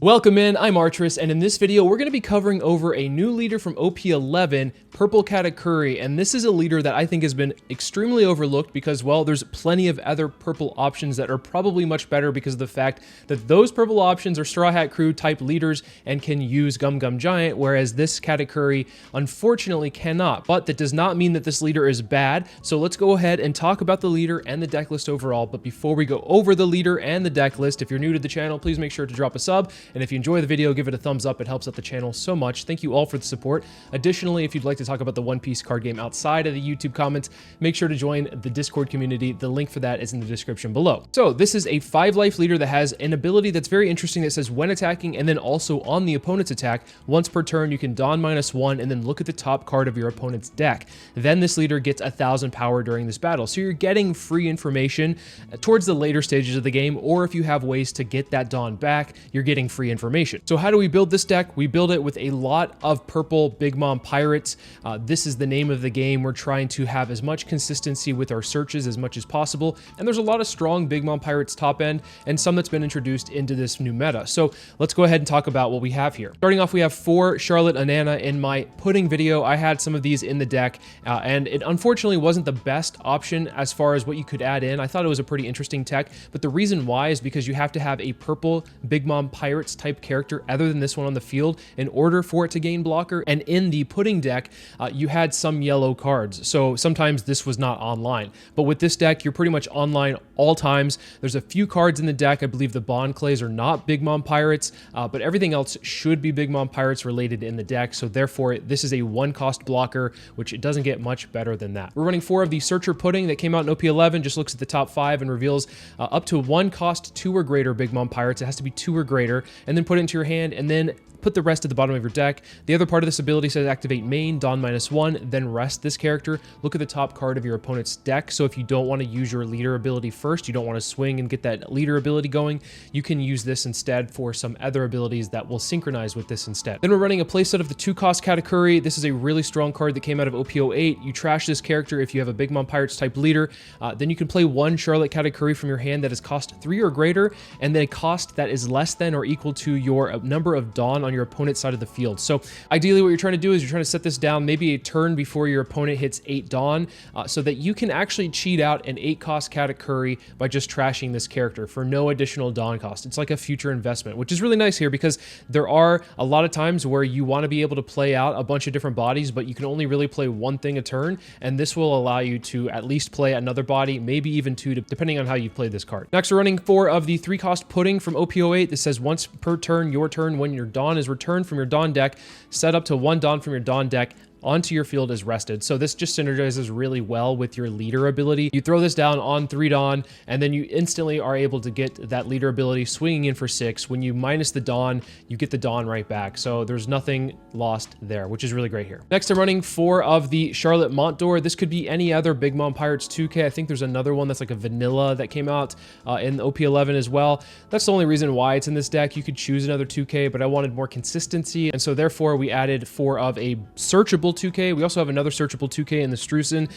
Welcome in, I'm Artris, and in this video we're going to be covering over a new leader from OP11, Purple Katakuri, and this is a leader that I think has been extremely overlooked because, well, there's plenty of other purple options that are probably much better because of the fact that those purple options are Straw Hat Crew type leaders and can use Gum Gum Giant, whereas this Katakuri unfortunately cannot. But that does not mean that this leader is bad, so let's go ahead and talk about the leader and the deck list overall. But before we go over the leader and the deck list, if you're new to the channel, please make sure to drop a sub. And if you enjoy the video, give it a thumbs up. It helps out the channel so much. Thank you all for the support. Additionally, if you'd like to talk about the One Piece card game outside of the YouTube comments, make sure to join the Discord community. The link for that is in the description below. So this is a 5-life leader that has an ability that's very interesting that says when attacking and then also on the opponent's attack, once per turn, you can don -1 and then look at the top card of your opponent's deck. Then this leader gets 1,000 power during this battle. So you're getting free information towards the later stages of the game, or if you have ways to get that don back, you're getting free information. So how do we build this deck? We build it with a lot of purple Big Mom Pirates. This is the name of the game. We're trying to have as much consistency with our searches as much as possible. And there's a lot of strong Big Mom Pirates top end and some that's been introduced into this new meta. So let's go ahead and talk about what we have here. Starting off, we have 4 Charlotte Anana. In my pudding video, I had some of these in the deck and it unfortunately wasn't the best option as far as what you could add in. I thought it was a pretty interesting tech, but the reason why is because you have to have a purple Big Mom Pirates type character other than this one on the field in order for it to gain blocker. And in the pudding deck, you had some yellow cards. So sometimes this was not online. But with this deck, you're pretty much online all times. There's a few cards in the deck. I believe the Bond Clays are not Big Mom Pirates, but everything else should be Big Mom Pirates related in the deck. So therefore, this is a 1-cost blocker, which it doesn't get much better than that. We're running 4 of the Searcher Pudding that came out in OP11, just looks at the top 5 and reveals up to 1-cost 2 or greater Big Mom Pirates. It has to be 2 or greater, and then put it into your hand, and then put the rest at the bottom of your deck. The other part of this ability says activate main, don -1, then rest this character. Look at the top card of your opponent's deck. So if you don't want to use your leader ability first, you don't want to swing and get that leader ability going, you can use this instead for some other abilities that will synchronize with this instead. Then we're running a playset of the 2-cost Katakuri. This is a really strong card that came out of OP08. You trash this character if you have a Big Mom Pirates type leader. Then you can play 1 Charlotte Katakuri from your hand that is cost 3 or greater, and then a cost that is less than or equal to your number of don on your opponent's side of the field. So ideally what you're trying to do is you're trying to set this down maybe a turn before your opponent hits 8 don so that you can actually cheat out an 8-cost Katakuri by just trashing this character for no additional don cost. It's like a future investment, which is really nice here because there are a lot of times where you want to be able to play out a bunch of different bodies, but you can only really play one thing a turn, and this will allow you to at least play another body, maybe even 2, depending on how you play this card. Next, we're running 4 of the 3-cost Pudding from OP08. This says once per turn, your turn, when your don is returned from your Dawn deck, set up to 1 Dawn from your Dawn deck onto your field is rested. So this just synergizes really well with your leader ability. You throw this down on 3 Dawn, and then you instantly are able to get that leader ability swinging in for 6. When you minus the Dawn, you get the Dawn right back. So there's nothing lost there, which is really great here. Next, I'm running 4 of the Charlotte Montdor. This could be any other Big Mom Pirates 2K. I think there's another one that's like a vanilla that came out in OP11 as well. That's the only reason why it's in this deck. You could choose another 2K, but I wanted more consistency, and so therefore we added 4 of a searchable 2K. We also have another searchable 2K in the Strucin.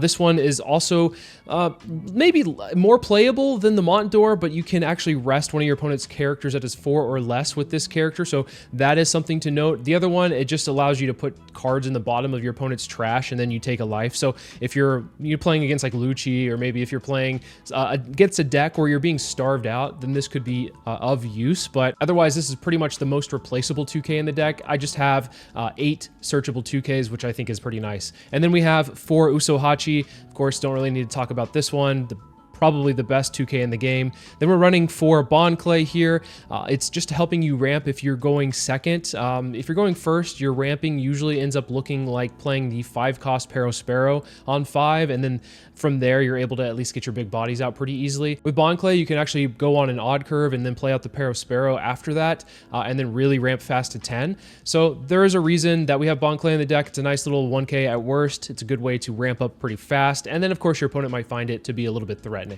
This one is also maybe more playable than the Montdor, but you can actually rest one of your opponent's characters that is 4 or less with this character, so that is something to note. The other one, it just allows you to put cards in the bottom of your opponent's trash and then you take a life. So if you're playing against like Lucci, or maybe if you're playing against a deck where you're being starved out, then this could be of use. But otherwise, this is pretty much the most replaceable 2K in the deck. I just have 8 searchable 2Ks, which I think is pretty nice. And then we have 4 Usohachi. Of course, don't really need to talk about this one. Probably the best 2K in the game. Then we're running 4 Bond Clay here. It's just helping you ramp if you're going second. If you're going first, your ramping usually ends up looking like playing the 5-cost Sparrow on 5, and then from there you're able to at least get your big bodies out pretty easily. With Bond Clay, you can actually go on an odd curve and then play out the Sparrow after that, and then really ramp fast to 10. So there is a reason that we have Bond Clay in the deck. It's a nice little 1K at worst. It's a good way to ramp up pretty fast, and then of course your opponent might find it to be a little bit threatening.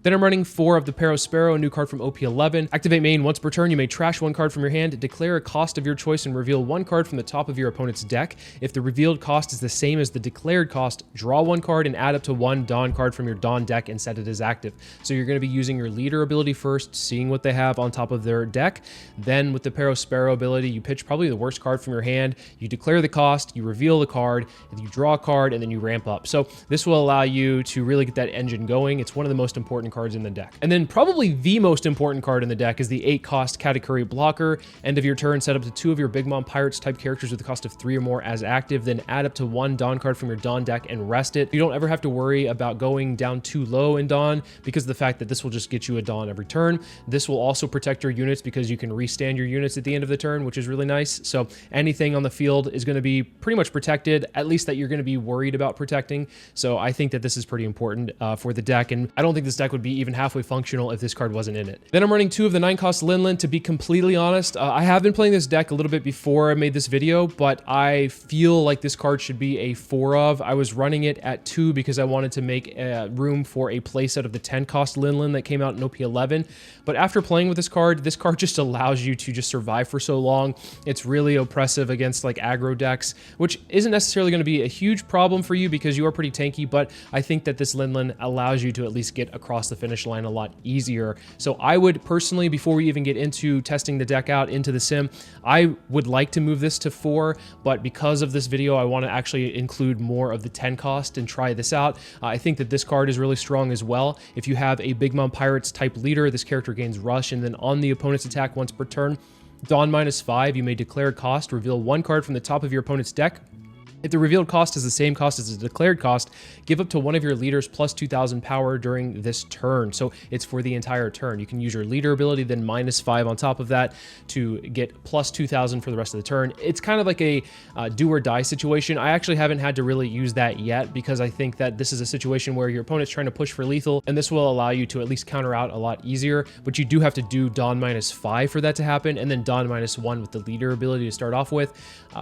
Then I'm running 4 of the Sparrow, a new card from OP11. Activate main. Once per turn, you may trash 1 card from your hand, declare a cost of your choice, and reveal 1 card from the top of your opponent's deck. If the revealed cost is the same as the declared cost, draw 1 card and add up to 1 Dawn card from your Dawn deck and set it as active. So you're going to be using your leader ability first, seeing what they have on top of their deck. Then with the Sparrow ability, you pitch probably the worst card from your hand, you declare the cost, you reveal the card, and you draw a card, and then you ramp up. So this will allow you to really get that engine going. It's one of the most important cards in the deck. And then probably the most important card in the deck is the 8 cost Katakuri blocker. End of your turn, set up to 2 of your Big Mom Pirates type characters with a cost of 3 or more as active, then add up to 1 Dawn card from your Dawn deck and rest it. You don't ever have to worry about going down too low in Dawn because of the fact that this will just get you a Dawn every turn. This will also protect your units because you can restand your units at the end of the turn, which is really nice. So anything on the field is going to be pretty much protected, at least that you're going to be worried about protecting. So I think that this is pretty important for the deck, and I don't think this deck would be even halfway functional if this card wasn't in it. Then I'm running 2 of the 9 cost Linlin. To be completely honest, I have been playing this deck a little bit before I made this video, but I feel like this card should be a 4 of. I was running it at 2 because I wanted to make room for a playset of the 10 cost Linlin that came out in OP11. But after playing with this card just allows you to just survive for so long. It's really oppressive against like aggro decks, which isn't necessarily going to be a huge problem for you because you are pretty tanky, but I think that this Linlin allows you to at least get across the finish line a lot easier. So I would personally, before we even get into testing the deck out into the sim, I would like to move this to 4, but because of this video, I want to actually include more of the 10 cost and try this out. I think that this card is really strong as well. If you have a Big Mom Pirates type leader, this character gains rush, and then on the opponent's attack once per turn, Dawn -5, you may declare cost, reveal 1 card from the top of your opponent's deck. If the revealed cost is the same cost as the declared cost, give up to 1 of your leaders plus 2,000 power during this turn. So it's for the entire turn. You can use your leader ability, then -5 on top of that to get plus 2,000 for the rest of the turn. It's kind of like a do or die situation. I actually haven't had to really use that yet because I think that this is a situation where your opponent's trying to push for lethal, and this will allow you to at least counter out a lot easier. But you do have to do Dawn -5 for that to happen, and then Dawn -1 with the leader ability to start off with,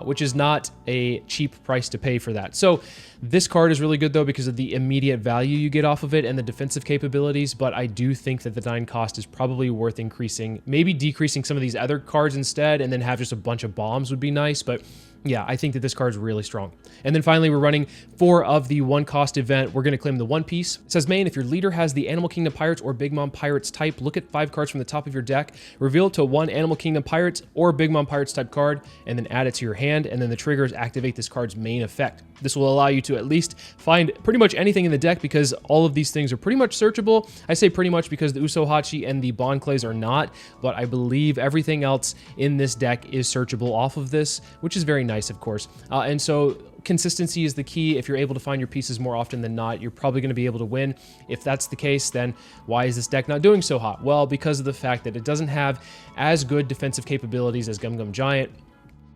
which is not a cheap price to pay for that. So this card is really good though because of the immediate value you get off of it and the defensive capabilities, but I do think that the 9 cost is probably worth increasing, maybe decreasing some of these other cards instead, and then have just a bunch of bombs would be nice, but yeah, I think that this card is really strong. And then finally, we're running 4 of the 1 cost event. We're going to claim the One Piece. It says main, if your leader has the Animal Kingdom Pirates or Big Mom Pirates type, look at 5 cards from the top of your deck, reveal it to 1 Animal Kingdom Pirates or Big Mom Pirates type card, and then add it to your hand, and then the triggers activate this card's main effect. This will allow you to at least find pretty much anything in the deck because all of these things are pretty much searchable. I say pretty much because the Usohachi and the Bond Clays are not, but I believe everything else in this deck is searchable off of this, which is very nice, of course. And so consistency is the key. If you're able to find your pieces more often than not, you're probably going to be able to win. If that's the case, then why is this deck not doing so hot? Well, because of the fact that it doesn't have as good defensive capabilities as Gum Gum Giant.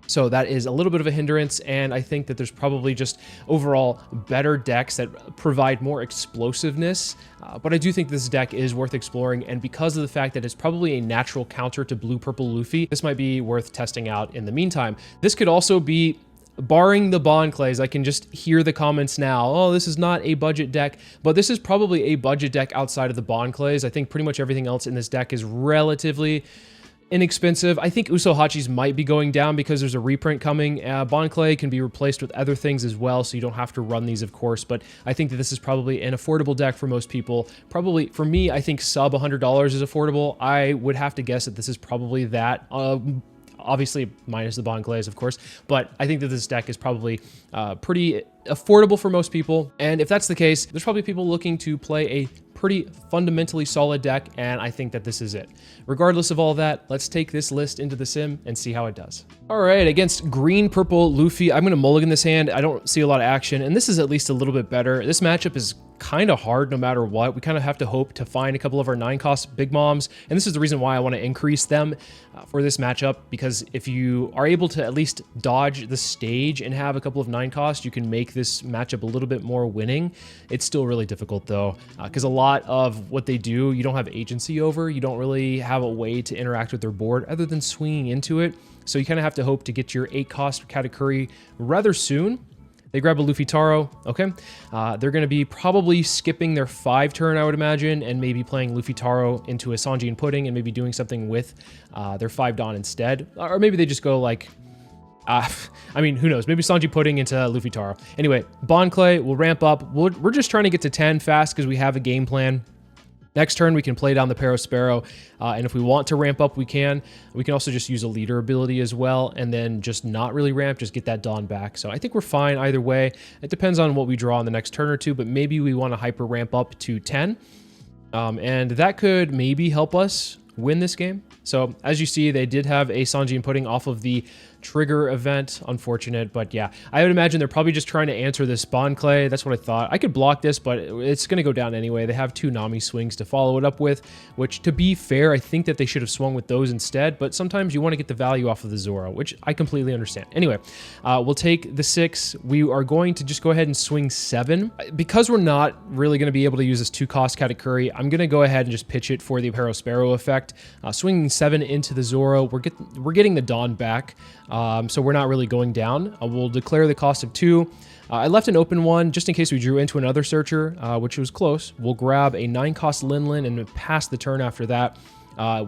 So that is a little bit of a hindrance, and I think that there's probably just overall better decks that provide more explosiveness, but I do think this deck is worth exploring, and because of the fact that it's probably a natural counter to Blue-Purple Luffy, this might be worth testing out in the meantime. This could also be, barring the Bond Clays, I can just hear the comments now, oh, this is not a budget deck, but this is probably a budget deck outside of the Bond Clays. I think pretty much everything else in this deck is relatively inexpensive. I think Usohachis might be going down because there's a reprint coming. Bond Clay can be replaced with other things as well, so you don't have to run these, of course, but I think that this is probably an affordable deck for most people. Probably, for me, I think sub $100 is affordable. I would have to guess that this is probably that. Obviously, minus the Bond Clays, of course, but I think that this deck is probably pretty affordable for most people, and if that's the case, there's probably people looking to play a pretty fundamentally solid deck, and I think that this is it. Regardless of all that, let's take this list into the sim and see how it does. All right, against green-purple Luffy, I'm going to mulligan this hand. I don't see a lot of action, and this is at least a little bit better. This matchup is kind of hard no matter what. We kind of have to hope to find a couple of our 9-cost Big Moms, and this is the reason why I want to increase them for this matchup, because if you are able to at least dodge the stage and have a couple of 9-cost, you can make this matchup a little bit more winning. It's still really difficult though, because a lot of what they do, you don't have agency over. You don't really have a way to interact with their board other than swinging into it. So you kind of have to hope to get your 8-cost Katakuri rather soon. They grab a Luffy Taro, okay. They're going to be probably skipping their 5 turn, I would imagine, and maybe playing Luffy Taro into a Sanji and Pudding and maybe doing something with their 5 Don instead. Or maybe they just go like, I mean, who knows? Maybe Sanji Pudding into Luffy Taro. Anyway, Bond Clay will ramp up. We're just trying to get to 10 fast because we have a game plan. Next turn, we can play down the Pero Sparrow, and if we want to ramp up, we can. We can also just use a leader ability as well, and then just not really ramp, just get that Dawn back. So I think we're fine either way. It depends on what we draw on the next turn or two, but maybe we want to hyper ramp up to 10, and that could maybe help us win this game. So as you see, they did have a Sanji and Pudding off of the trigger event. Unfortunate, but yeah, I would imagine they're probably just trying to answer this Bond Clay. That's what I thought. I could block this, but it's going to go down anyway. They have 2 Nami swings to follow it up with, which, to be fair, I think that they should have swung with those instead, but sometimes you want to get the value off of the Zoro, which I completely understand. Anyway, we'll take the 6. We are going to just go ahead and swing 7. Because we're not really going to be able to use this 2-cost Katakuri, I'm going to go ahead and just pitch it for the Pero Sparrow effect. Swinging 7 into the Zoro, we're getting the Dawn back. So we're not really going down. We'll declare the cost of 2. I left an open one just in case we drew into another searcher, which was close. We'll grab a 9-cost Lin and pass the turn after that.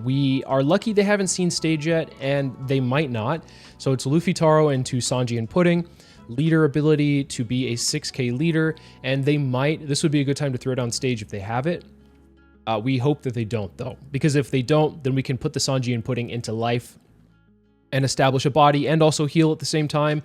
We are lucky they haven't seen stage yet, and they might not. So it's Luffy Taro into Sanji and Pudding. Leader ability to be a 6k leader, and they might. This would be a good time to throw down stage if they have it. We hope that they don't, though, because if they don't, then we can put the Sanji and Pudding into life and establish a body and also heal at the same time.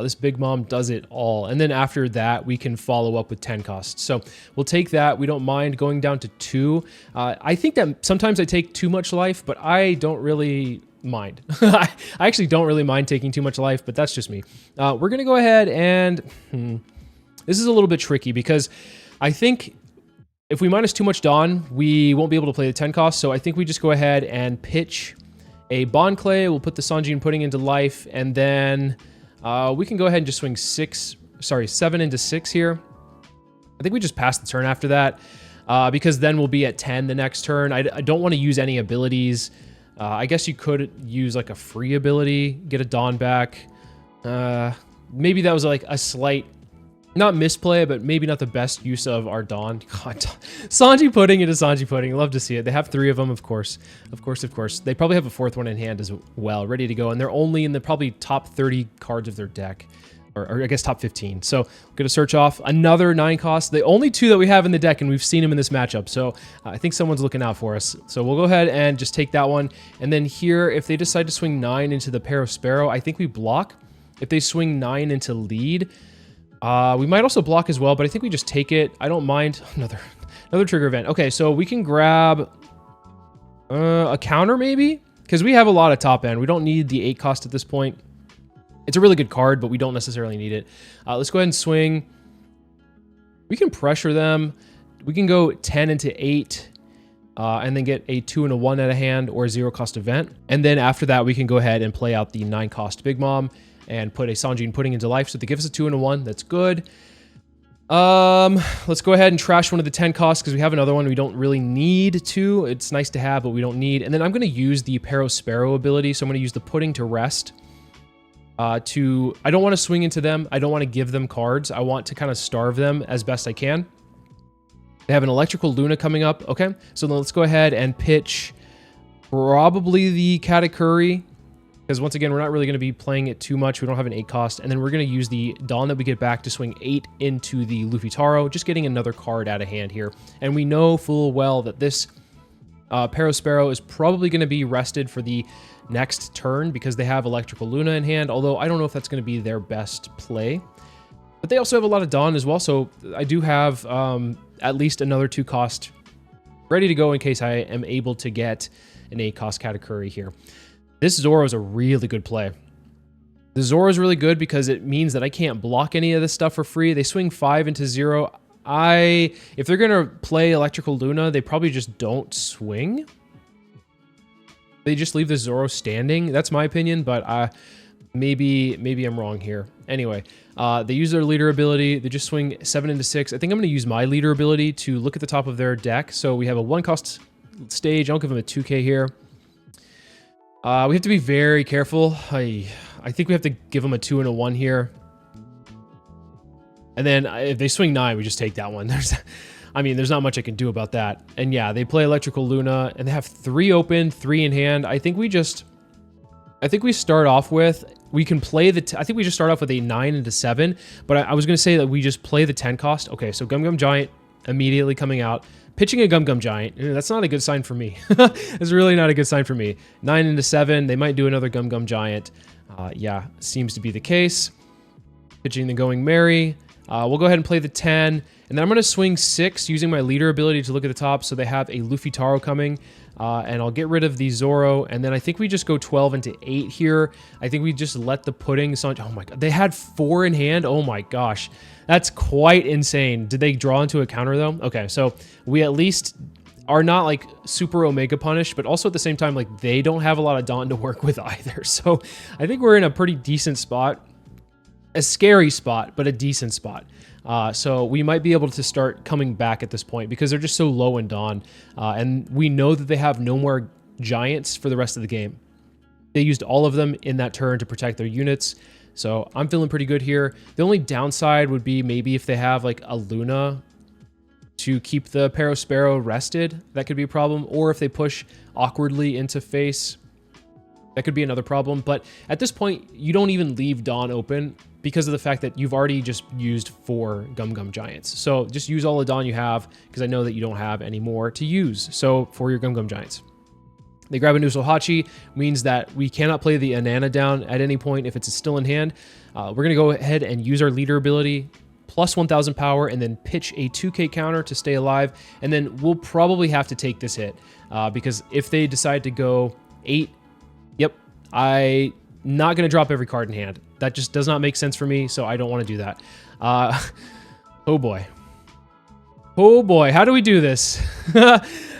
This Big Mom does it all. And then after that, we can follow up with 10 costs. So we'll take that. We don't mind going down to 2. I think that sometimes I take too much life, but I don't really mind. I actually don't really mind taking too much life, but that's just me. We're going to go ahead and... this is a little bit tricky because I think if we minus too much Dawn, we won't be able to play the 10 cost. So I think we just go ahead and pitch a Bond Clay. We'll put the Sanji and Pudding into life, and then we can go ahead and just swing 7 into 6 here. I think we just pass the turn after that, because then we'll be at 10 the next turn. I don't want to use any abilities. I guess you could use like a free ability, get a Dawn back. Maybe that was like a slight, not misplay, but maybe not the best use of our Dawn. God, Sanji Pudding into Sanji Pudding. Love to see it. They have 3 of them, of course. Of course. They probably have a 4th one in hand as well, ready to go. And they're only in the probably top 30 cards of their deck. Or I guess top 15. So I'm going to search off another 9 cost. The only 2 that we have in the deck, and we've seen them in this matchup. So I think someone's looking out for us. So we'll go ahead and just take that one. And then here, if they decide to swing 9 into the Pero Sparrow, I think we block. If they swing 9 into lead... we might also block as well, but I think we just take it. I don't mind. Another trigger event. Okay, so we can grab a counter maybe, because we have a lot of top end. We don't need the 8 cost at this point. It's a really good card, but we don't necessarily need it. Let's go ahead and swing. We can pressure them. We can go 10 into 8, and then get a 2 and a 1 at a hand or a 0 cost event. And then after that, we can go ahead and play out the 9 cost Big Mom and put a Sanji and Pudding into life. So they give us a 2 and a 1. That's good. Let's go ahead and trash one of the 10 costs because we have another one we don't really need to. It's nice to have, but we don't need. And then I'm going to use the Pero Sparrow ability. So I'm going to use the Pudding to rest. I don't want to swing into them. I don't want to give them cards. I want to kind of starve them as best I can. They have an Electrical Luna coming up. Okay, so then let's go ahead and pitch probably the Katakuri. Because once again, we're not really going to be playing it too much. We don't have an 8 cost. And then we're going to use the Dawn that we get back to swing 8 into the Luffy Taro. Just getting another card out of hand here. And we know full well that this Pero Sparrow is probably going to be rested for the next turn because they have Electrical Luna in hand. Although I don't know if that's going to be their best play. But they also have a lot of Dawn as well. So I do have at least another 2 cost ready to go in case I am able to get an 8 cost Katakuri here. This Zoro is a really good play. The Zoro is really good because it means that I can't block any of this stuff for free. They swing 5 into 0. If they're going to play Electrical Luna, they probably just don't swing. They just leave the Zoro standing. That's my opinion, but maybe I'm wrong here. Anyway, they use their leader ability. They just swing 7 into 6. I think I'm going to use my leader ability to look at the top of their deck. So we have a 1 cost stage. I'll give them a 2k here. We have to be very careful. I think we have to give them a 2 and a 1 here. And then if they swing 9, we just take that one. There's not much I can do about that. And yeah, they play Electrical Luna, and they have 3 open, 3 in hand. I think we start off with, we can play I think we just start off with a 9 into 7, but I was going to say that we just play the 10 cost. Okay, so Gum Gum Giant immediately coming out. Pitching a Gum Gum Giant, that's not a good sign for me. It's really not a good sign for me. 9 into 7, they might do another Gum Gum Giant. Yeah, seems to be the case. Pitching the Going Merry. We'll go ahead and play the 10, and then I'm going to swing 6 using my leader ability to look at the top, so they have a Luffy Taro coming, and I'll get rid of the Zoro, and then I think we just go 12 into 8 here. I think we just let the pudding... Oh my god, they had 4 in hand? Oh my gosh, that's quite insane. Did they draw into a counter though? Okay, so we at least are not like super Omega punished, but also at the same time, like they don't have a lot of Dawn to work with either, so I think we're in a pretty decent spot. A scary spot, but a decent spot. So we might be able to start coming back at this point because they're just so low in Dawn. And we know that they have no more Giants for the rest of the game. They used all of them in that turn to protect their units. So I'm feeling pretty good here. The only downside would be maybe if they have like a Luna to keep the Parasparrow rested, that could be a problem. Or if they push awkwardly into face, that could be another problem. But at this point, you don't even leave Dawn open because of the fact that you've already just used 4 Gum Gum Giants. So just use all the Dawn you have, because I know that you don't have any more to use. So for your Gum Gum Giants. They grab a Nusohachi, means that we cannot play the Anana down at any point if it's still in hand. We're going to go ahead and use our leader ability, plus 1000 power, and then pitch a 2k counter to stay alive. And then we'll probably have to take this hit, because if they decide to go 8, yep, I'm not going to drop every card in hand. That just does not make sense for me, so I don't want to do that. Oh boy. Oh boy, how do we do this?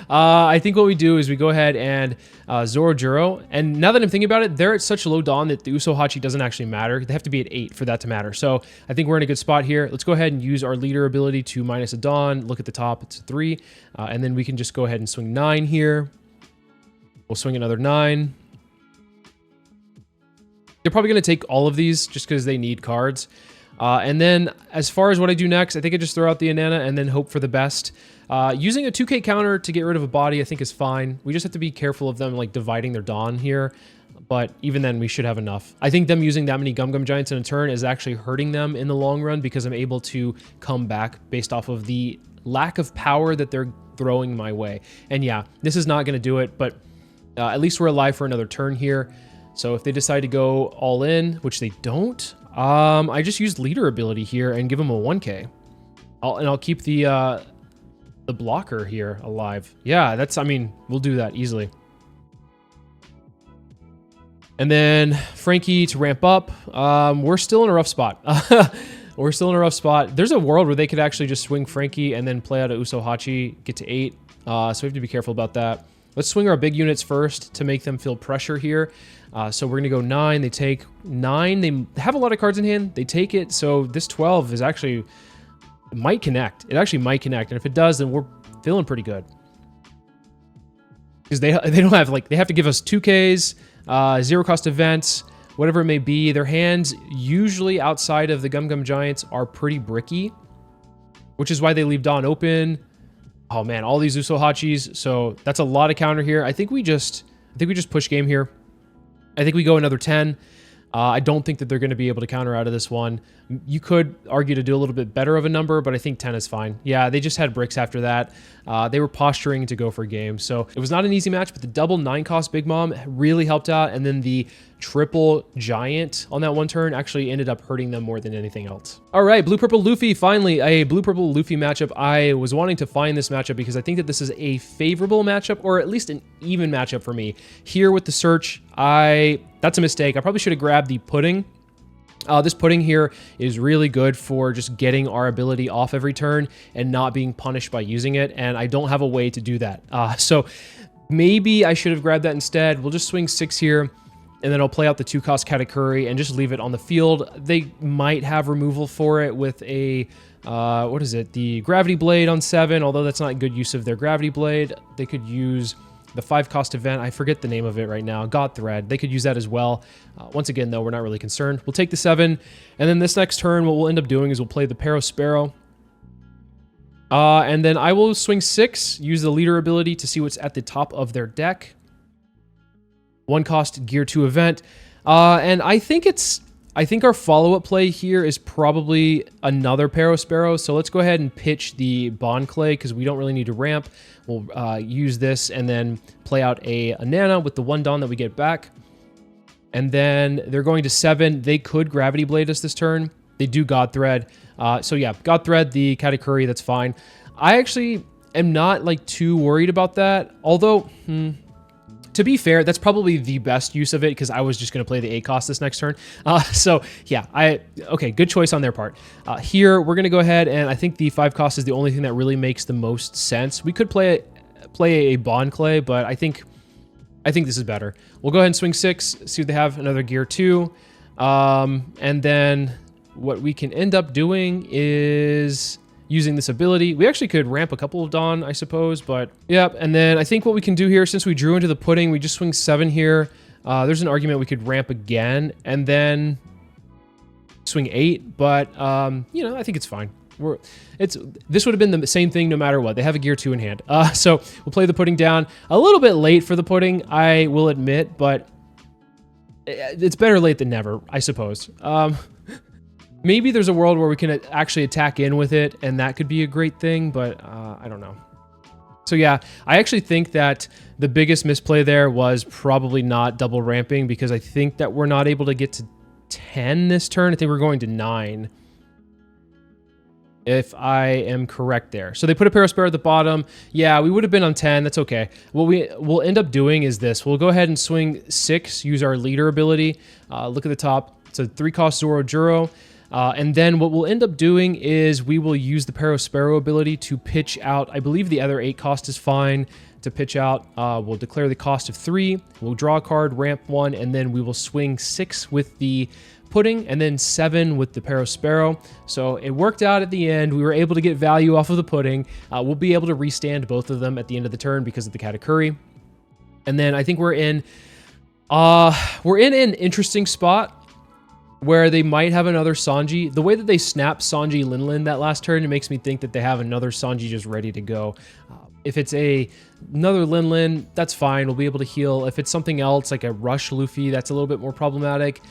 I think what we do is we go ahead and Zorojuro, and now that I'm thinking about it, they're at such low Dawn that the Usohachi doesn't actually matter. They have to be at 8 for that to matter. So I think we're in a good spot here. Let's go ahead and use our leader ability to minus a Dawn. Look at the top, it's a 3. And then we can just go ahead and swing 9 here. We'll swing another 9. They're probably going to take all of these just because they need cards. And then as far as what I do next, I think I just throw out the Anana and then hope for the best. Using a 2k counter to get rid of a body I think is fine. We just have to be careful of them like dividing their Dawn here. But even then, we should have enough. I think them using that many Gum Gum Giants in a turn is actually hurting them in the long run because I'm able to come back based off of the lack of power that they're throwing my way. And yeah, this is not going to do it, but at least we're alive for another turn here. So if they decide to go all in, which they don't, I just use leader ability here and give them a 1k. I'll keep the blocker here alive. Yeah, we'll do that easily. And then Frankie to ramp up. We're still in a rough spot. We're still in a rough spot. There's a world where they could actually just swing Frankie and then play out a Usohachi, get to 8. So we have to be careful about that. Let's swing our big units first to make them feel pressure here. So we're going to go 9. They take 9. They have a lot of cards in hand. They take it. So this 12 is actually... It might connect. It actually might connect. And if it does, then we're feeling pretty good. Because they don't have... They have to give us 2Ks, 0-cost events, whatever it may be. Their hands, usually outside of the Gum Gum Giants, are pretty bricky. Which is why they leave Dawn open. Oh man, all these Usohachis. So that's a lot of counter here. I think we just push game here. I think we go another 10. I don't think that they're going to be able to counter out of this one. You could argue to do a little bit better of a number, but I think 10 is fine. Yeah, they just had bricks after that. They were posturing to go for a game. So it was not an easy match, but the double 9-cost Big Mom really helped out. And then the triple Giant on that one turn actually ended up hurting them more than anything else. All right, Blue-Purple Luffy, finally a Blue-Purple Luffy matchup. I was wanting to find this matchup because I think that this is a favorable matchup, or at least an even matchup for me. Here with the search, that's a mistake. I probably should have grabbed the pudding. This pudding here is really good for just getting our ability off every turn and not being punished by using it, and I don't have a way to do that. So maybe I should have grabbed that instead. We'll just swing 6 here, and then I'll play out the 2-cost Katakuri and just leave it on the field. They might have removal for it with a, what is it? The Gravity Blade on 7, although that's not good use of their Gravity Blade. They could use the 5-cost event. I forget the name of it right now. God Thread. They could use that as well. Once again, though, we're not really concerned. We'll take the 7. And then this next turn, what we'll end up doing is we'll play the Pero Sparrow. And then I will swing 6, use the leader ability to see what's at the top of their deck. 1-cost Gear 2 event. And I think our follow-up play here is probably another Pero Sparrow. So let's go ahead and pitch the Bond Clay because we don't really need to ramp. We'll use this and then play out a Nana with the 1 Dawn that we get back. And then they're going to 7. They could Gravity Blade us this turn. They do God Thread. So yeah, God Thread, the Katakuri, that's fine. I actually am not like too worried about that. Although, to be fair, that's probably the best use of it because I was just going to play the 8-cost this next turn. So yeah, okay, good choice on their part. Here, we're going to go ahead and I think the 5-cost is the only thing that really makes the most sense. We could play a Bond Clay, but I think this is better. We'll go ahead and swing 6, see what they have, another Gear 2. And then what we can end up doing is using this ability. We actually could ramp a couple of Dawn, I suppose, but yep. And then I think what we can do here, since we drew into the pudding, we just swing 7 here. There's an argument we could ramp again and then swing 8, but you know, I think it's fine. This would have been the same thing no matter what. They have a Gear 2 in hand. So we'll play the pudding down. A little bit late for the pudding, I will admit, but it's better late than never, I suppose. Maybe there's a world where we can actually attack in with it, and that could be a great thing, but I don't know. So yeah, I actually think that the biggest misplay there was probably not double ramping, because I think that we're not able to get to 10 this turn. I think we're going to 9. If I am correct there. So they put a Pero Sparrow at the bottom. Yeah, we would have been on 10. That's okay. What we'll end up doing is this. We'll go ahead and swing 6, use our leader ability. Look at the top. It's a 3-cost Zoro Juro. And then what we'll end up doing is we will use the Pero Sparrow ability to pitch out. I believe the other 8-cost is fine to pitch out. We'll declare the cost of 3. We'll draw a card, ramp 1, and then we will swing 6 with the pudding and then 7 with the Pero Sparrow. So it worked out at the end. We were able to get value off of the pudding. We'll be able to restand both of them at the end of the turn because of the Katakuri. And then I think we're in an interesting spot where they might have another Sanji. The way that they snapped Sanji Linlin that last turn, it makes me think that they have another Sanji just ready to go. If it's another Linlin, that's fine. We'll be able to heal. If it's something else, like a Rush Luffy, that's a little bit more problematic.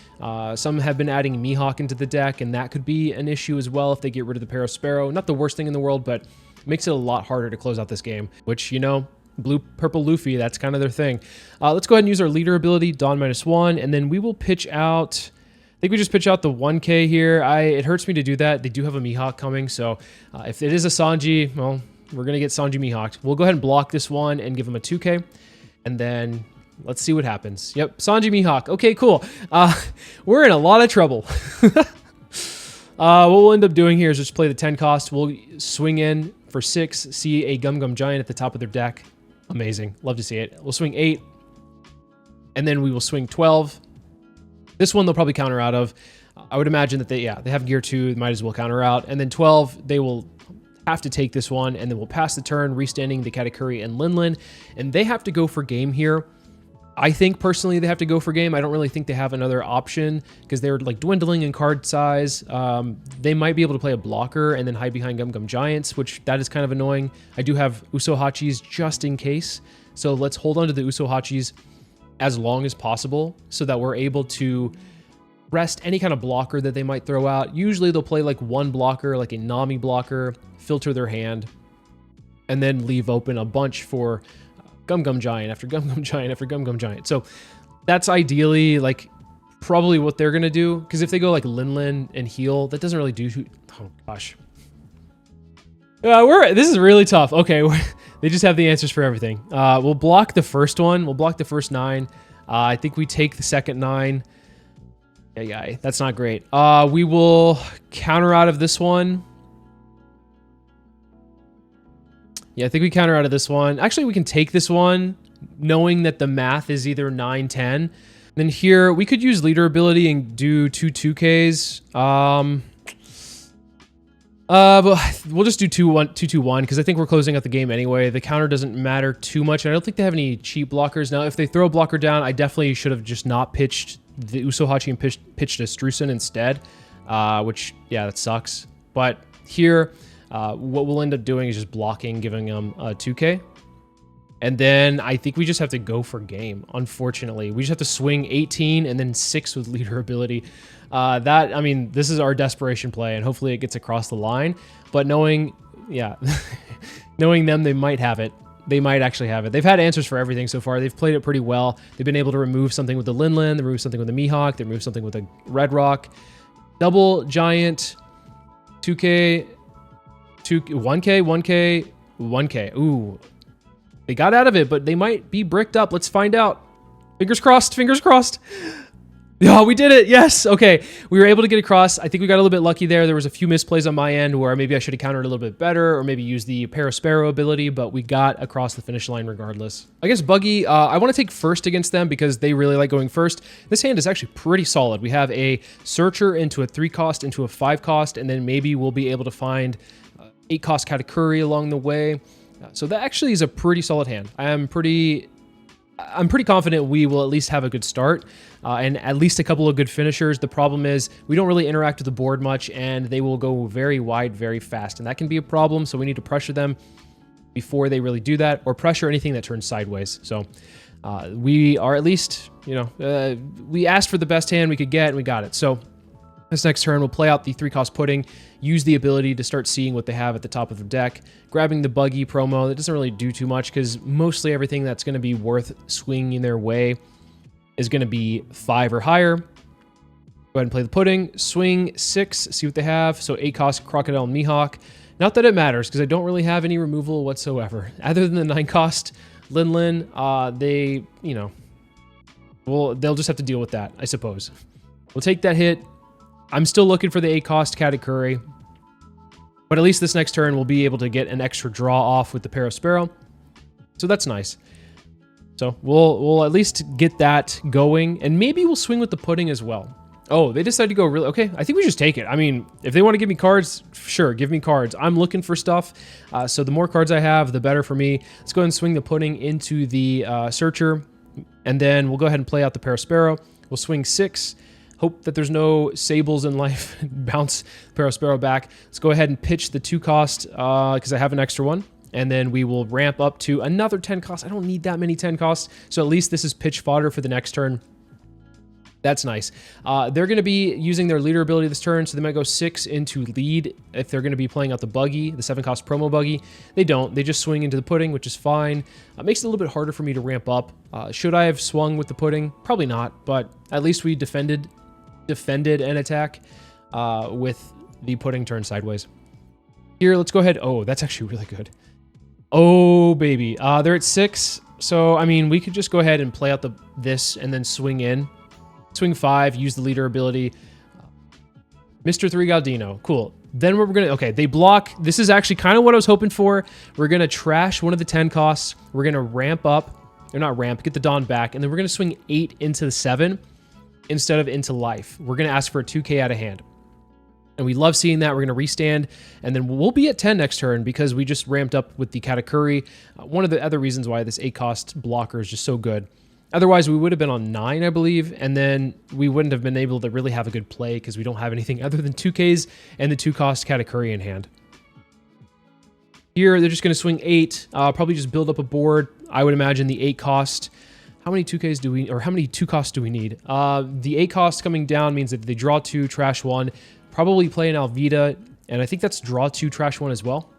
Some have been adding Mihawk into the deck, and that could be an issue as well if they get rid of the Pero Sparrow. Not the worst thing in the world, but makes it a lot harder to close out this game, which, you know, blue, purple Luffy, that's kind of their thing. Let's go ahead and use our leader ability, Dawn -1, and then we will pitch out... I think we just pitch out the 1K here. It hurts me to do that. They do have a Mihawk coming, so if it is a Sanji, well, we're going to get Sanji Mihawked. We'll go ahead and block this one and give him a 2K, and then let's see what happens. Yep, Sanji Mihawk. Okay, cool. We're in a lot of trouble. What we'll end up doing here is just play the 10-cost. We'll swing in for 6, see a Gum Gum Giant at the top of their deck. Amazing. Love to see it. We'll swing 8, and then we will swing 12. This one they'll probably counter out of. I would imagine that they have Gear 2, might as well counter out. And then 12, they will have to take this one, and then we'll pass the turn, restanding the Katakuri and Linlin. And they have to go for game here. I think, personally, they have to go for game. I don't really think they have another option, because they're like dwindling in card size. They might be able to play a blocker and then hide behind Gum Gum Giants, which that is kind of annoying. I do have Usohachis just in case. So let's hold on to the Usohachis as long as possible so that we're able to rest any kind of blocker that they might throw out. Usually they'll play like one blocker, like a Nami blocker, filter their hand, and then leave open a bunch for Gum Gum Giant after Gum Gum Giant after Gum Gum Giant. So that's ideally like probably what they're gonna do, because if they go like Linlin and heal, that doesn't really do... Oh gosh. This is really tough. Okay, they just have the answers for everything. We'll block the first one. We'll block the first 9. I think we take the second 9. Yeah, that's not great. We will counter out of this one. Yeah, I think we counter out of this one. Actually, we can take this one, knowing that the math is either 9, 10. Then here, we could use leader ability and do 2 2Ks. But we'll just do 2-1, 2-2-1 because I think we're closing out the game anyway. The counter doesn't matter too much. And I don't think they have any cheap blockers. Now, if they throw a blocker down, I definitely should have just not pitched the Usohachi and pitched a Strusen instead, which, yeah, that sucks. But here, what we'll end up doing is just blocking, giving them a 2K. And then I think we just have to go for game, unfortunately. We just have to swing 18 and then 6 with leader ability. I mean, this is our desperation play, and hopefully it gets across the line. But knowing, yeah, knowing them, they might have it. They might actually have it. They've had answers for everything so far. They've played it pretty well. They've been able to remove something with the Linlin, they remove something with the Mihawk, they remove something with the Red Rock. Double Giant, 2K, 1K, 1K, 1K. Ooh. They got out of it, but they might be bricked up. Let's find out. Fingers crossed, fingers crossed. Oh, we did it. Yes. Okay. We were able to get across. I think we got a little bit lucky there. There was a few misplays on my end where maybe I should have countered a little bit better or maybe used the Parasparrow ability, but we got across the finish line regardless. I guess Buggy, I want to take first against them because they really like going first. This hand is actually pretty solid. We have a Searcher into a 3-cost, into a 5-cost, and then maybe we'll be able to find 8-cost Katakuri along the way. So that actually is a pretty solid hand. I'm pretty confident we will at least have a good start and at least a couple of good finishers. The problem is we don't really interact with the board much, and they will go very wide very fast, and that can be a problem. So we need to pressure them before they really do that, or pressure anything that turns sideways. So we are at least, you know, we asked for the best hand we could get, and we got it. So this next turn, we'll play out the 3-cost Pudding, use the ability to start seeing what they have at the top of the deck, grabbing the Buggy promo. That doesn't really do too much because mostly everything that's going to be worth swinging their way is going to be 5 or higher. Go ahead and play the Pudding, swing 6, see what they have. So 8-cost Crocodile and Mihawk. Not that it matters because I don't really have any removal whatsoever. Other than the 9-cost Linlin, they, you know, well, they'll just have to deal with that, I suppose. We'll take that hit. I'm still looking for the 8-cost Katakuri, but at least this next turn we'll be able to get an extra draw off with the Parasparrow, so that's nice. So we'll at least get that going, and maybe we'll swing with the Pudding as well. Oh, they decided to go really... Okay, I think we just take it. I mean, if they want to give me cards, sure, give me cards. I'm looking for stuff, so the more cards I have, the better for me. Let's go ahead and swing the Pudding into the Searcher, and then we'll go ahead and play out the Parasparrow. We'll swing 6. Hope that there's no Sables in life. Bounce Parasparrow back. Let's go ahead and pitch the 2-cost because I have an extra one. And then we will ramp up to another 10-cost. I don't need that many 10-costs. So at least this is pitch fodder for the next turn. That's nice. They're going to be using their leader ability this turn, so they might go 6 into lead if they're going to be playing out the Buggy, the 7-cost promo Buggy. They don't. They just swing into the Pudding, which is fine. Makes it a little bit harder for me to ramp up. Should I have swung with the Pudding? Probably not, but at least we defended an attack with the Pudding turned sideways. Here, let's go ahead. Oh, that's actually really good. Oh, baby. They're at 6. So, I mean, we could just go ahead and play out this and then swing in. Swing 5, use the leader ability. Mr. 3 Galdino. Cool. Then we're going to... Okay, they block. This is actually kind of what I was hoping for. We're going to trash one of the 10 costs. We're going to ramp up. Or not ramp, get the Dawn back. And then we're going to swing 8 into the 7. Instead of into life. We're going to ask for a 2K out of hand. And we love seeing that. We're going to restand. And then we'll be at 10 next turn because we just ramped up with the Katakuri. One of the other reasons why this 8-cost blocker is just so good. Otherwise, we would have been on 9, I believe. And then we wouldn't have been able to really have a good play because we don't have anything other than 2Ks and the 2-cost Katakuri in hand. Here, they're just going to swing 8. Probably just build up a board. I would imagine the 8-cost... How many 2Ks do we, or how many 2-costs do we need? The 8-cost coming down means that they draw 2, trash 1, probably play an Alvida, and I think that's draw 2, trash 1 as well.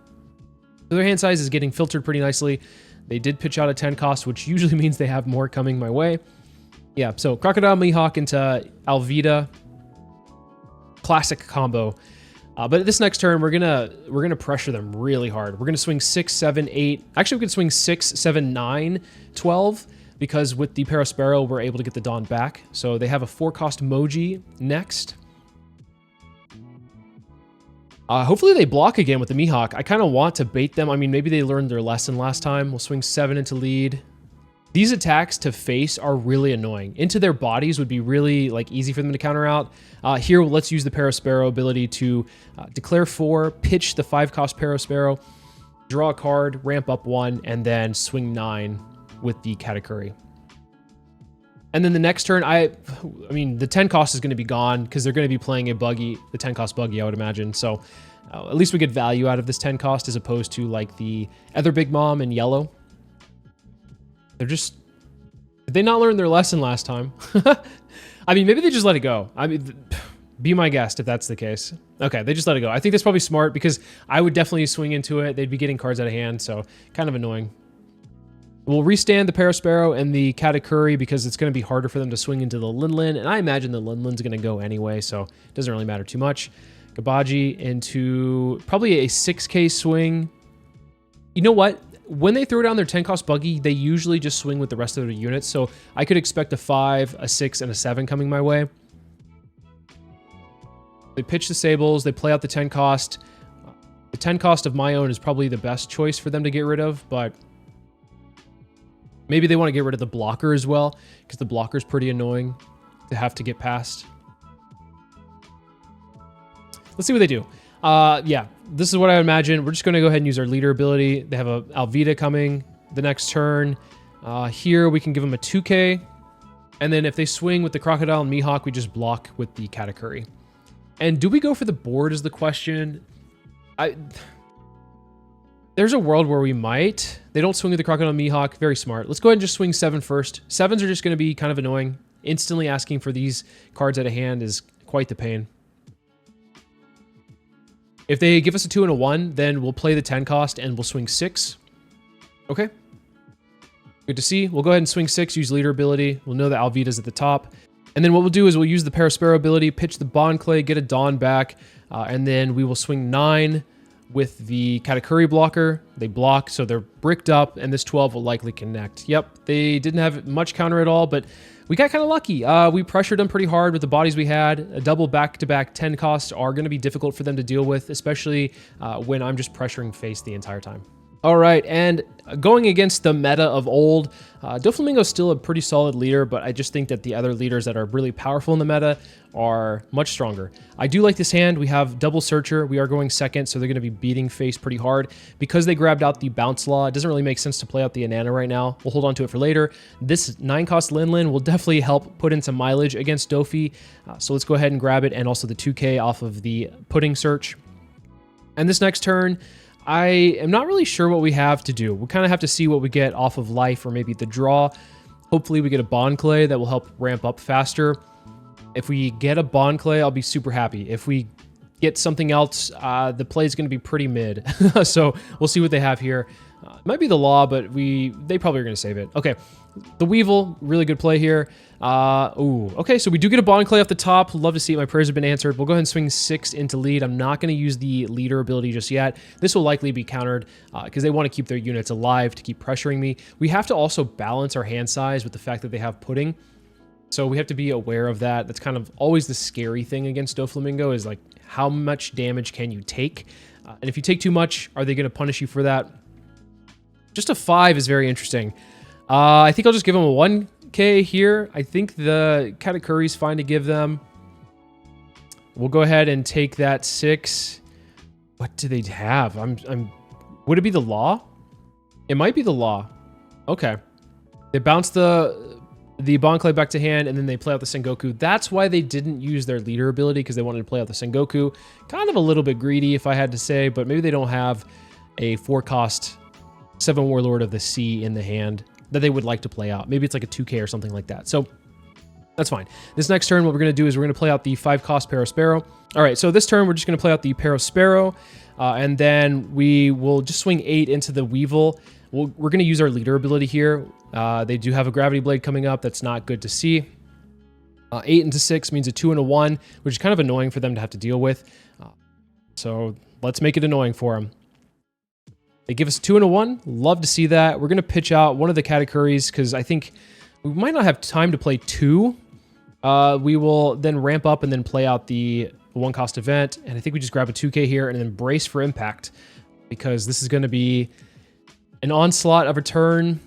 So their hand size is getting filtered pretty nicely. They did pitch out a 10-cost, which usually means they have more coming my way. Yeah, so Crocodile Mihawk into Alvida. Classic combo. But this next turn, we're gonna pressure them really hard. We're gonna swing 6, 7, 8. Actually, we could swing 6, 7, 9, 12. Because with the Parasparrow, we're able to get the Dawn back. So they have a 4-cost Moji next. Hopefully they block again with the Mihawk. I kind of want to bait them. I mean, maybe they learned their lesson last time. We'll swing 7 into lead. These attacks to face are really annoying. Into their bodies would be really like easy for them to counter out. Here, let's use the Parasparrow ability to declare 4, pitch the 5-cost Parasparrow, draw a card, ramp up 1, and then swing 9 with the Katakuri. And then the next turn, I mean, the 10 cost is going to be gone because they're going to be playing a Buggy, the 10 cost Buggy, I would imagine. So at least we get value out of this 10 cost as opposed to like the other Big Mom in yellow. They're just, did they not learn their lesson last time? I mean, maybe they just let it go. I mean, be my guest if that's the case. Okay, they just let it go. I think that's probably smart because I would definitely swing into it. They'd be getting cards out of hand, so kind of annoying. We'll restand the Parasparrow and the Katakuri because it's going to be harder for them to swing into the Linlin, and I imagine the Linlin's going to go anyway, so it doesn't really matter too much. Gabaji into probably a 6K swing. You know what? When they throw down their 10-cost Buggy, they usually just swing with the rest of their units, so I could expect a 5, a 6, and a 7 coming my way. They pitch the Sables, they play out the 10 cost. The 10 cost of my own is probably the best choice for them to get rid of, but maybe they want to get rid of the blocker as well, because the blocker is pretty annoying to have to get past. Let's see what they do. Yeah, this is what I would imagine. We're just going to go ahead and use our leader ability. They have a Alvida coming the next turn. Here, we can give them a 2K. And then if they swing with the Crocodile and Mihawk, we just block with the Katakuri. And do we go for the board is the question. There's a world where we might. They don't swing with the Crocodile and Mihawk. Very smart. Let's go ahead and just swing 7 first. 7s are just going to be kind of annoying. Instantly asking for these cards out of hand is quite the pain. If they give us a 2 and a 1, then we'll play the 10 cost and we'll swing 6. Okay. Good to see. We'll go ahead and swing 6, use leader ability. We'll know that Alvida's at the top. And then what we'll do is we'll use the Parasparrow ability, pitch the Bond Clay, get a Dawn back, and then we will swing 9 with the Katakuri blocker. They block, so they're bricked up, and this 12 will likely connect. Yep, they didn't have much counter at all, but we got kind of lucky. We pressured them pretty hard with the bodies we had. A double back-to-back 10 costs are going to be difficult for them to deal with, especially when I'm just pressuring face the entire time. All right, and going against the meta of old, Doflamingo's still a pretty solid leader, but I just think that the other leaders that are really powerful in the meta are much stronger. I do like this hand. We have double Searcher. We are going second, so they're going to be beating face pretty hard. Because they grabbed out the Bounce Law, it doesn't really make sense to play out the Anana right now. We'll hold on to it for later. This 9-cost Linlin will definitely help put in some mileage against Doffy, so let's go ahead and grab it, and also the 2K off of the Pudding Search. And this next turn, I am not really sure what we have to do. We'll kind of have to see what we get off of life or maybe the draw. Hopefully we get a Bond Clay that will help ramp up faster. If we get a Bond Clay, I'll be super happy. If we get something else, the play is going to be pretty mid. So we'll see what they have here. It might be the Law, but they probably are going to save it. Okay, the Weevil, really good play here. Okay, so we do get a Bond Clay off the top. Love to see it. My prayers have been answered. We'll go ahead and swing 6 into lead. I'm not going to use the leader ability just yet. This will likely be countered because they want to keep their units alive to keep pressuring me. We have to also balance our hand size with the fact that they have Pudding. So we have to be aware of that. That's kind of always the scary thing against Doflamingo is like, how much damage can you take? And if you take too much, are they going to punish you for that? Just a 5 is very interesting. I think I'll just give them a 1K here. I think the Katakuri's fine to give them. We'll go ahead and take that 6. What do they have? Would it be the Law? It might be the Law. Okay. They bounce the Bond Clay back to hand, and then they play out the Sengoku. That's why they didn't use their leader ability, because they wanted to play out the Sengoku. Kind of a little bit greedy, if I had to say, but maybe they don't have a 4-cost 7 Warlord of the Sea in the hand that they would like to play out. Maybe it's like a 2K or something like that. So that's fine. This next turn, what we're going to do is we're going to play out the 5-cost Parasparrow. All right, so this turn, we're just going to play out the Parasparrow, and then we will just swing 8 into the Weevil. We're going to use our leader ability here. They do have a Gravity Blade coming up. That's not good to see. 8 into 6 means a 2 and a 1, which is kind of annoying for them to have to deal with. So let's make it annoying for them. They give us 2 and a 1. Love to see that. We're going to pitch out one of the Katakuris because I think we might not have time to play 2. We will then ramp up and then play out the 1-cost event. And I think we just grab a 2K here and then brace for impact because this is going to be an onslaught of a turn.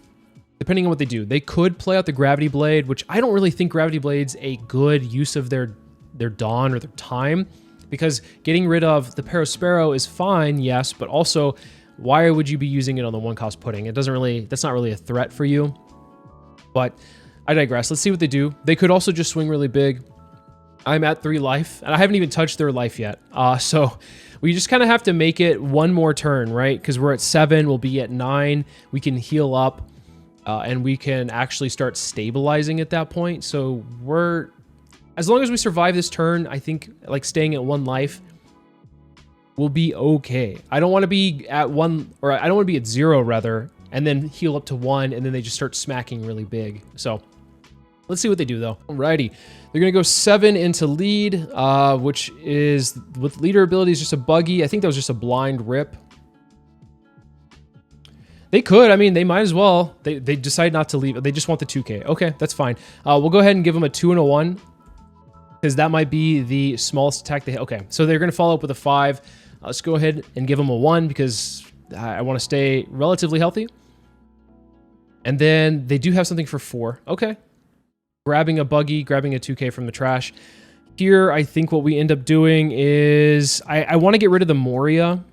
depending on what they do. They could play out the Gravity Blade, which I don't really think Gravity Blade's a good use of their Dawn or their time, because getting rid of the Parasparrow is fine, yes, but also why would you be using it on the 1-cost pudding? It doesn't really, that's not really a threat for you. But I digress. Let's see what they do. They could also just swing really big. I'm at 3 life, and I haven't even touched their life yet. So we just kind of have to make it one more turn, right? Because we're at 7, we'll be at 9. We can heal up, and we can actually start stabilizing at that point. So as long as we survive this turn, I think like staying at 1 life will be okay. I don't want to be at 1, or I don't want to be at 0 rather, and then heal up to 1, and then they just start smacking really big. So let's see what they do though. Alrighty, they're gonna go 7 into lead, which is with leader ability is just a Buggy. I think that was just a blind rip. They could, I mean, they might as well. They decide not to leave. They just want the 2K. Okay, that's fine. We'll go ahead and give them a 2 and a 1, because that might be the smallest attack they. Okay, so they're gonna follow up with a 5. Let's go ahead and give them a 1 because I want to stay relatively healthy. And then they do have something for 4. Okay. Grabbing a Buggy, grabbing a 2K from the trash. Here, I think what we end up doing is I want to get rid of the Moria.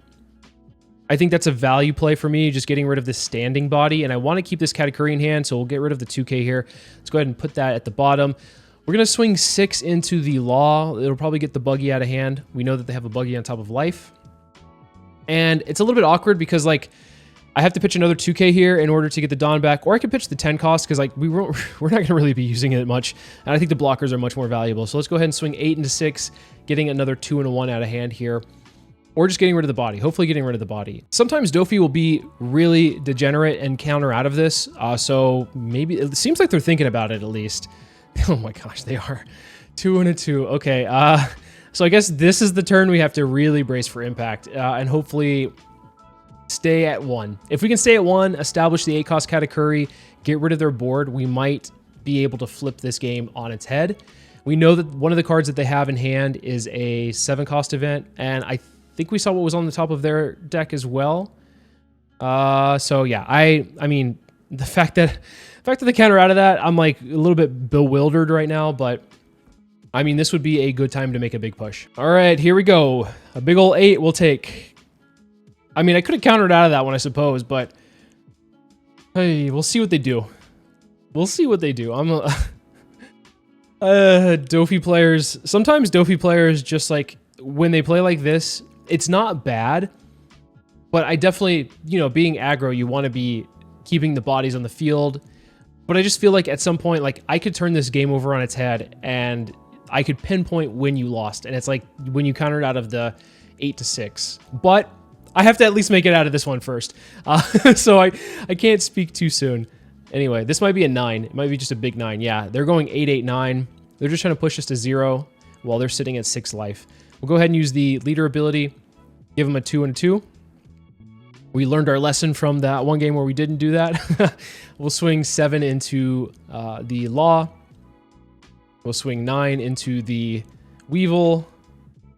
I think that's a value play for me, just getting rid of this standing body. And I want to keep this Katakuri in hand, so we'll get rid of the 2K here. Let's go ahead and put that at the bottom. We're going to swing 6 into the Law. It'll probably get the Buggy out of hand. We know that they have a Buggy on top of life. And it's a little bit awkward because, like, I have to pitch another 2K here in order to get the Dawn back, or I could pitch the 10 cost because, like, we're not going to really be using it much. And I think the blockers are much more valuable. So let's go ahead and swing 8 into 6, getting another 2 and a 1 out of hand here. Or just getting rid of the body. Hopefully getting rid of the body. Sometimes Doffy will be really degenerate and counter out of this. So maybe, it seems like they're thinking about it at least. Oh my gosh, they are. 2 and a 2. Okay, so I guess this is the turn we have to really brace for impact, and hopefully stay at 1. If we can stay at 1, establish the 8-cost Katakuri, get rid of their board, we might be able to flip this game on its head. We know that one of the cards that they have in hand is a 7-cost event, and I think we saw what was on the top of their deck as well. So yeah, I mean, the fact that they counter out of that, I'm like a little bit bewildered right now, but I mean, this would be a good time to make a big push. All right, here we go. A big old 8 we'll take. I mean, I could have countered out of that one, I suppose, but hey, we'll see what they do. We'll see what they do. I'm a Doffy players. Sometimes Doffy players just like when they play like this, it's not bad, but I definitely, you know, being aggro, you want to be keeping the bodies on the field. But I just feel like at some point, like I could turn this game over on its head and I could pinpoint when you lost. And it's like when you countered out of the 8 to 6. But I have to at least make it out of this one first. So I can't speak too soon. Anyway, this might be a 9. It might be just a big 9. Yeah, they're going 8, 8, 9. They're just trying to push us to 0 while they're sitting at 6 life. We'll go ahead and use the leader ability. Give them a 2 and a 2. We learned our lesson from that one game where we didn't do that. We'll swing 7 into the Law. We'll swing 9 into the Weevil.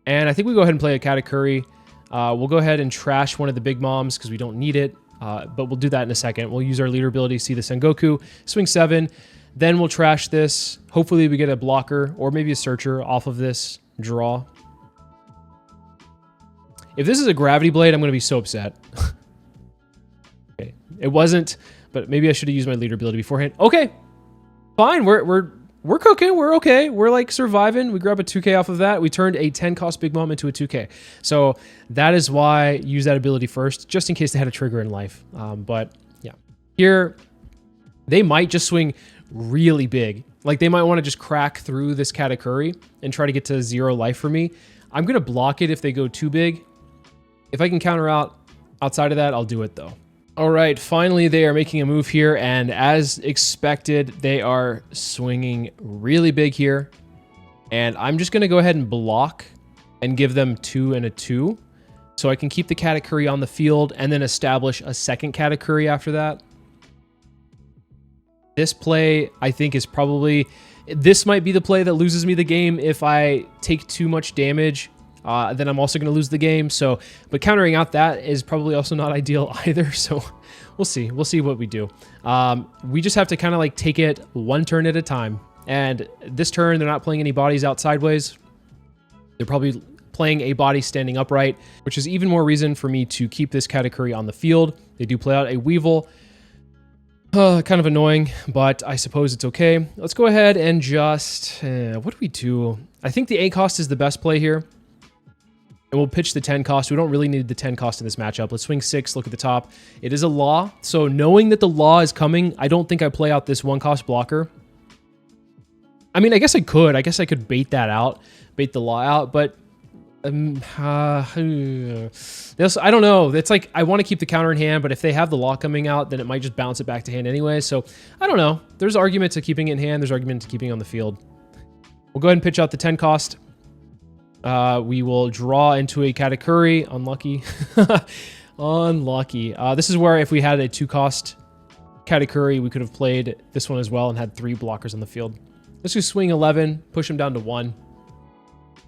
And I think we go ahead and play a Katakuri. We'll go ahead and trash one of the big moms because we don't need it. But we'll do that in a second. We'll use our leader ability, see the Sengoku, swing 7. Then we'll trash this. Hopefully we get a blocker or maybe a searcher off of this draw. If this is a Gravity Blade, I'm going to be so upset. Okay, it wasn't, but maybe I should have used my leader ability beforehand. Okay, fine. We're cooking. We're okay. We're like surviving. We grab a 2K off of that. We turned a 10-cost Big Mom into a 2K. So that is why I use that ability first, just in case they had a trigger in life. But yeah, here they might just swing really big. Like they might want to just crack through this Katakuri and try to get to 0 life for me. I'm going to block it if they go too big. If I can counter out outside of that, I'll do it though. All right, finally they are making a move here, and as expected, they are swinging really big here. And I'm just going to go ahead and block and give them 2 and a 2, so I can keep the Katakuri on the field and then establish a second Katakuri after that. This play, I think, is probably... This might be the play that loses me the game if I take too much damage then I'm also going to lose the game. So, but countering out that is probably also not ideal either. So we'll see. We'll see what we do. We just have to kind of like take it one turn at a time. And this turn, they're not playing any bodies out sideways. They're probably playing a body standing upright, which is even more reason for me to keep this Katakuri on the field. They do play out a Weevil. Kind of annoying, but I suppose it's okay. Let's go ahead and just... what do we do? I think the 8 cost is the best play here. And we'll pitch the 10 cost. We don't really need the 10 cost in this matchup. Let's swing 6, look at the top. It is a Law, so knowing that the Law is coming, I don't think I play out this 1 cost blocker. I mean, I guess I could. I guess I could bait that out, bait the Law out, but... I don't know. It's like I want to keep the counter in hand, but if they have the Law coming out, then it might just bounce it back to hand anyway. So I don't know. There's argument to keeping it in hand. There's argument to keeping it on the field. We'll go ahead and pitch out the 10 cost. We will draw into a Katakuri. Unlucky. Unlucky. This is where if we had a 2 cost Katakuri, we could have played this one as well and had 3 blockers on the field. Let's just swing 11, push him down to 1.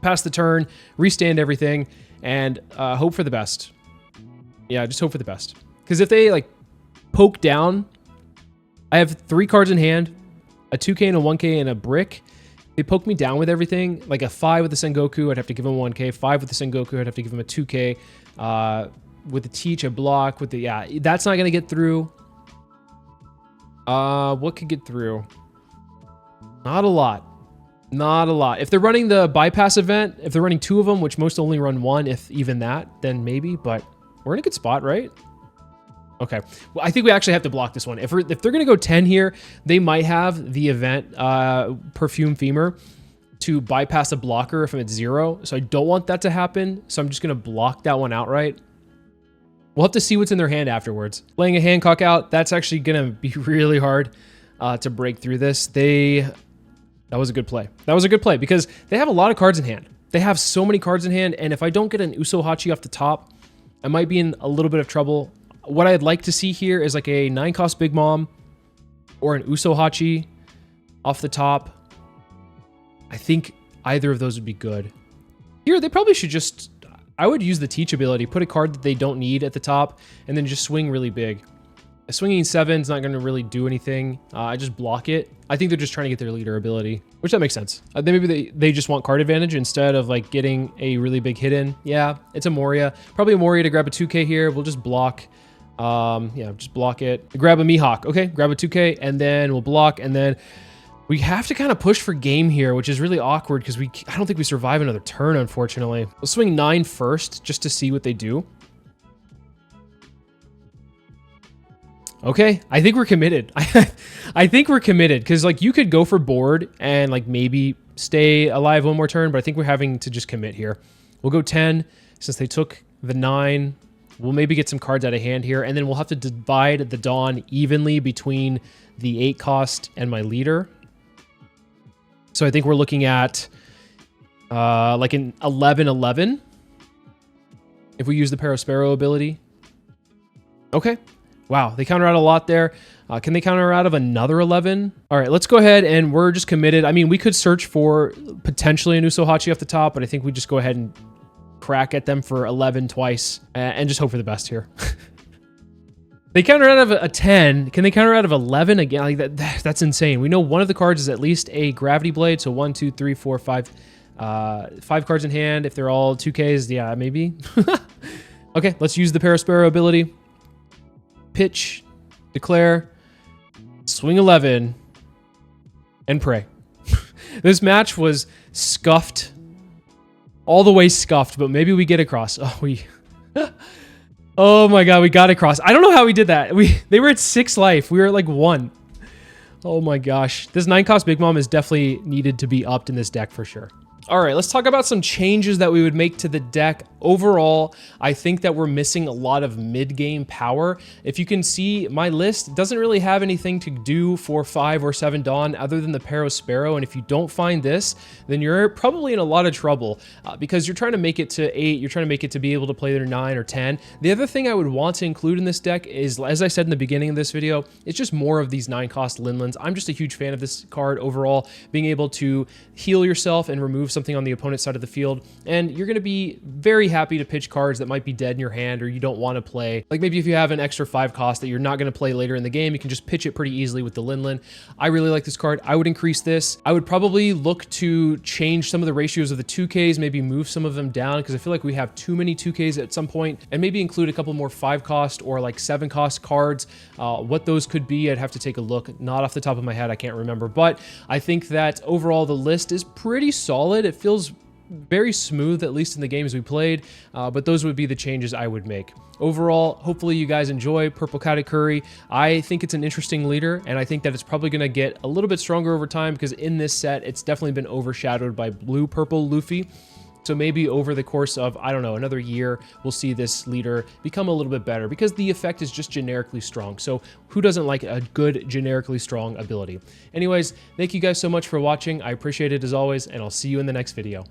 Pass the turn, restand everything, and hope for the best. Yeah, just hope for the best. Because if they like poke down, I have 3 cards in hand, a 2K and a 1K and a brick. They poke me down with everything, like a 5 with the Sengoku, I'd have to give him a 1K. 5 with the Sengoku, I'd have to give him a 2K. With the Teach, a block. With the yeah, that's not gonna get through. What could get through? Not a lot. Not a lot. If they're running the bypass event, if they're running 2 of them, which most only run 1, if even that, then maybe, but we're in a good spot, right? Okay. Well, I think we actually have to block this one. If they're going to go 10 here, they might have the event Perfume Femur to bypass a blocker if it's 0. So I don't want that to happen. So I'm just going to block that one outright. We'll have to see what's in their hand afterwards. Playing a Hancock out, that's actually going to be really hard to break through this. That was a good play. That was a good play because they have a lot of cards in hand. They have so many cards in hand, and if I don't get an Uso Hachi off the top, I might be in a little bit of trouble. What I'd like to see here is like a 9 cost Big Mom or an Uso Hachi off the top. I think either of those would be good. Here, they probably should just... I would use the Teach ability, put a card that they don't need at the top, and then just swing really big. A swinging 7 is not going to really do anything. I just block it. I think they're just trying to get their leader ability, which that makes sense. Maybe they just want card advantage instead of like getting a really big hit in. Yeah, it's a Moria. Probably a Moria to grab a 2K here. We'll just block. Yeah, just block it. Grab a Mihawk. Okay, grab a 2K, and then we'll block, and then we have to kind of push for game here, which is really awkward because I don't think we survive another turn, unfortunately. We'll swing 9 first just to see what they do. Okay, I think we're committed. I think we're committed because like you could go for board and like maybe stay alive one more turn, but I think we're having to just commit here. We'll go 10 since they took the 9. We'll maybe get some cards out of hand here, and then we'll have to divide the Dawn evenly between the 8 cost and my leader. So I think we're looking at like an 11-11 if we use the Parasparrow ability. Okay. Wow, they counter out a lot there. Can they counter out of another 11? All right, let's go ahead and we're just committed. I mean, we could search for potentially an Uso Hachi off the top, but I think we just go ahead and crack at them for 11 twice and just hope for the best here. They counter out of a 10. Can they counter out of 11 again? Like that's insane. We know one of the cards is at least a Gravity Blade, so 1, 2, 3, 4, 5. 5 cards in hand. If they're all 2Ks, yeah, maybe. Okay, let's use the Parasparrow ability. Pitch, declare, swing 11, and pray. This match was scuffed, all the way scuffed, but maybe we get across. Oh my god, we got across. I don't know how we did that. They were at 6 life. We were at like 1. Oh my gosh. This 9 cost Big Mom is definitely needed to be upped in this deck for sure. All right, let's talk about some changes that we would make to the deck. Overall, I think that we're missing a lot of mid-game power. If you can see, my list doesn't really have anything to do for 5 or 7 Dawn other than the Parasparrow, and if you don't find this, then you're probably in a lot of trouble because you're trying to make it to 8, you're trying to make it to be able to play their 9 or 10. The other thing I would want to include in this deck is, as I said in the beginning of this video, it's just more of these 9 cost Linlands. I'm just a huge fan of this card overall, being able to heal yourself and remove something on the opponent's side of the field, and you're going to be very happy to pitch cards that might be dead in your hand or you don't want to play. Like maybe if you have an extra 5 cost that you're not going to play later in the game, you can just pitch it pretty easily with the Linlin. I really like this card. I would increase this. I would probably look to change some of the ratios of the 2Ks, maybe move some of them down, because I feel like we have too many 2Ks at some point, and maybe include a couple more 5 cost or like 7 cost cards. What those could be, I'd have to take a look. Not off the top of my head, I can't remember, but I think that overall the list is pretty solid. It feels very smooth, at least in the games we played, but those would be the changes I would make. Overall, hopefully you guys enjoy Purple Katakuri. I think it's an interesting leader, and I think that it's probably going to get a little bit stronger over time, because in this set, it's definitely been overshadowed by Blue-Purple Luffy. So maybe over the course of, I don't know, another year, we'll see this leader become a little bit better, because the effect is just generically strong. So who doesn't like a good generically strong ability? Anyways, thank you guys so much for watching. I appreciate it as always, and I'll see you in the next video.